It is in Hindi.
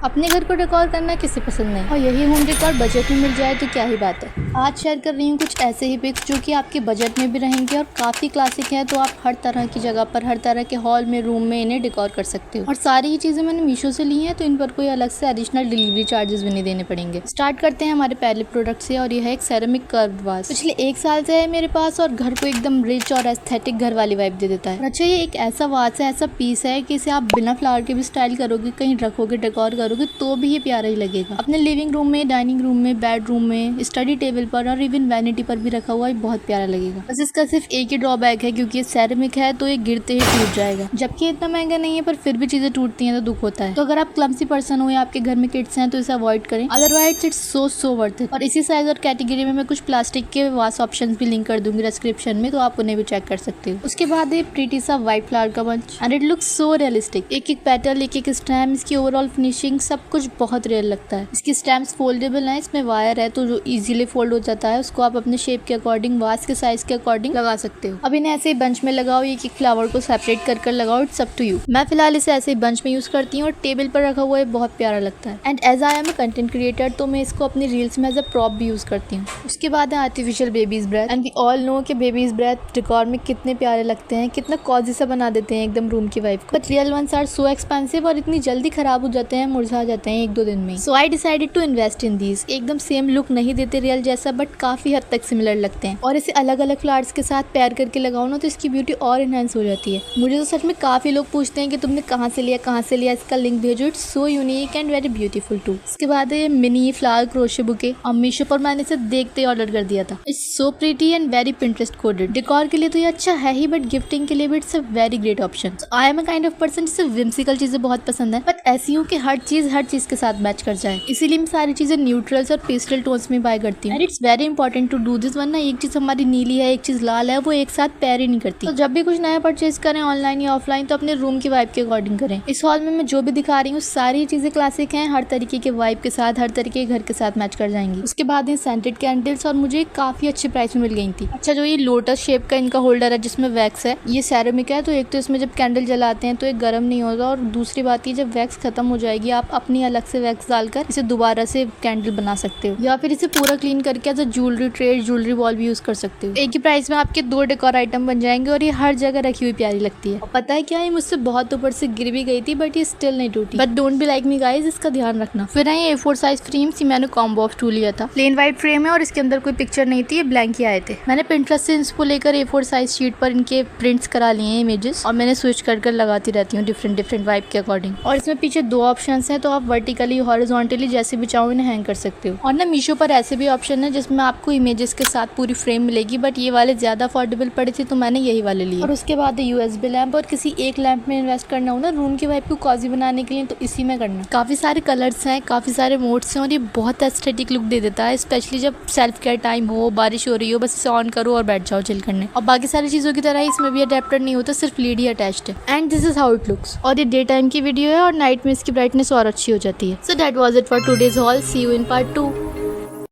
अपने घर को डेकोर करना किसे पसंद नहीं, और यही होम डेकोर बजट में मिल जाए तो क्या ही बात है। आज शेयर कर रही हूँ कुछ ऐसे ही पिक्स जो कि आपके बजट में भी रहेंगे और काफ़ी क्लासिक है, तो आप हर तरह की जगह पर, हर तरह के हॉल में, रूम में इन्हें डेकोर कर सकते हो। और सारी ही चीज़ें मैंने मीशो से ली हैं, तो इन पर कोई अलग से एडिशनल डिलीवरी चार्जेस भी नहीं देने पड़ेंगे। स्टार्ट करते हैं हमारे पहले प्रोडक्ट से, और यह है एक सेरेमिक कर्व्ड वाज। पिछले 1 साल से है मेरे पास और घर को एकदम रिच और एस्थेटिक घर वाली वाइब दे देता है। अच्छा, ये एक ऐसा वाज है, ऐसा पीस है कि इसे आप बिना फ्लावर के भी स्टाइल करोगे, कहीं रखोगे, डेकोर करोगे तो भी ये प्यारा ही लगेगा। अपने लिविंग रूम में, डाइनिंग रूम में, बेडरूम में, स्टडी टेबल पर और इवन वैनिटी पर भी रखा हुआ है, बहुत प्यारा लगेगा। बस इसका सिर्फ एक ही ड्रॉबैक है, क्योंकि ये सेरेमिक है तो ये गिरते ही टूट जाएगा। जबकि इतना महंगा नहीं है, पर फिर भी चीजें टूटती हैं तो दुख होता है। तो अगर आप क्लमसी पर्सन हो या आपके घर में किड्स हैं तो इसे अवॉइड करें, otherwise it's so worth it. और इसी साइज और कैटेगरी में मैं कुछ प्लास्टिक के वास ऑप्शंस भी लिंक कर दूंगी डिस्क्रिप्शन में, तो आप उन्हें भी चेक कर सकते हो। उसके बाद है प्रीटी सा व्हाइट फ्लावर का bunch, and it looks so realistic. एक एक पेटल, एक एक स्टेम, इसकी ओवरऑल फिनिशिंग सब कुछ बहुत रियल लगता है। इसकी स्टेम्स फोल्डेबल है, इसमें वायर है तो जो इजीली फोल्ड हो जाता है। उसको आप अपने शेप के अकॉर्डिंग, वास के साइज के अकॉर्डिंग लगा सकते हो। अब इन्हें ऐसे ही बंच में लगाओ, एक एक फ्लावर को सेपरेट कर लगाओ, इट्स अप टू यू। मैं फिलहाल इसे ऐसे ही बंच में यूज करती हूँ और टेबल पर रखा हुआ है, बहुत प्यारा लगता है। And as I am a content creator, तो मैं इसको अपनी रील्स में एज अ प्रॉप भी यूज करती हूँ। उसके बाद है artificial baby's breath, and we all know कि बेबीज ब्रेथ डेकोर में कितने प्यारे लगते हैं, कितना कॉजी सा बना देते हैं एकदम रूम की वाइब को। But real ones are so expensive और इतनी जल्दी खराब हो जाते हैं, मुरझा जाते हैं 1-2 दिन में। So I decided to invest in these. एकदम सेम लुक नहीं देते रियल जैसा, बट काफी हद तक सिमिलर लगते हैं। और इसे अलग अलग फ्लावर्स के साथ पेयर करके लगाओ ना, तो इसकी ब्यूटी और इनहेंस हो जाती है। मुझे तो सच में काफी लोग पूछते हैं कि तुमने कहाँ से लिया, इसका लिंक भेजो, it's so unique and very beautiful too. इसके बाद है मिनी फ्लावर क्रोशे बुके, और मीशो पर मैंने इसे देखते ही ऑर्डर कर दिया था। It's so pretty and very Pinterest coded. Decor के लिए तो ये अच्छा है ही, बट गिफ्टिंग के लिए भी it's a very great option. I am a kind of person जिसे विम्सिकल चीजें बहुत पसंद है, बट ऐसी हूँ कि हर चीज के साथ मैच कर जाए। इसीलिए मैं सारी चीजें न्यूट्रल्स और पेस्टल टोन्स में बाय करती हूँ। And it's very important to do this, वरना एक चीज हमारी नीली है, एक चीज लाल है, वो एक साथ पैर ही नहीं करती। तो जब भी कुछ नया परचेज करें, ऑनलाइन या ऑफलाइन, तो अपने रूम की वाइब के अकॉर्डिंग करें। इस हॉल में मैं जो भी दिखा रही हूँ, सारी चीजें क्लासिक हैं, हर तरीके के वाइब के साथ, हर तरीके के घर के साथ मैच कर जाएंगी। उसके बाद ये सेंटेड कैंडल्स, और मुझे काफी अच्छे प्राइस में मिल गई थी। अच्छा, जो ये लोटस शेप का इनका होल्डर है जिसमें वैक्स है, ये सेरेमिक है, तो एक तो इसमें जब कैंडल जलाते हैं तो ये गर्म नहीं होगा, और दूसरी बात ये, जब वैक्स खत्म हो जाएगी, आप अपनी अलग से वैक्स डालकर इसे दोबारा से कैंडल बना सकते हो, या फिर इसे पूरा क्लीन करके as a jewellery tray, jewellery bowl भी यूज कर सकते हो। एक ही प्राइस में आपके 2 डेकोर आइटम बन जाएंगे, और ये हर जगह रखी हुई प्यारी लगती है। और पता है क्या, ये मुझसे बहुत ऊपर से गिर भी गई थी, बट ये स्टिल नहीं टूटी। But don't be like me guys, इसका ध्यान रखना। फिर है A4 साइज फ्रेम्स, मैंने कॉम्बो ऑफ 2 लिया था। प्लेन व्हाइट फ्रेम है और इसके अंदर कोई पिक्चर नहीं थी, ये ब्लैंक ही आए थे। मैंने पिंटरेस्ट से इंस्पो लेकर A4 साइज शीट पर इनके प्रिंट्स करा लिए हैं, इमेजेस, और मैंने स्विच कर लगाती रहती हूँ डिफरेंट वाइब के अकॉर्डिंग। और इसमें पीछे 2 ऑप्शन है, तो आप वर्टिकली, हॉरिजॉन्टली जैसे भी चाहो इन्हें हैंग कर सकते हो। और ना मीशो पर ऐसे भी ऑप्शन है जिसमें आपको इमेजेस के साथ पूरी फ्रेम मिलेगी, बट ये वाले ज्यादा अफोर्डेबल पड़े थे, तो मैंने यही वाले लिए। और उसके बाद USB लैंप, और किसी एक लैंप में इन्वेस्ट करना हो ना रूम की वाइब को कॉजी बनाने के लिए, तो इसी में करना। काफी सारे कलर्स हैं, काफी सारे मोड्स हैं, और ये बहुत एस्थेटिक लुक दे देता है, स्पेशली जब सेल्फ केयर टाइम हो, बारिश हो रही हो, बस इसे ऑन करो और बैठ जाओ चिल करने। और बाकी सारी चीजों की तरह इसमें भी अडेप्टर नहीं होता, सिर्फ लीड ही अटैच्ड है। And this is how it looks. और ये डे टाइम की वीडियो है, और नाइट में इसकी ब्राइटनेस और अच्छी हो जाती है। So that was it for today's haul. See you in part 2।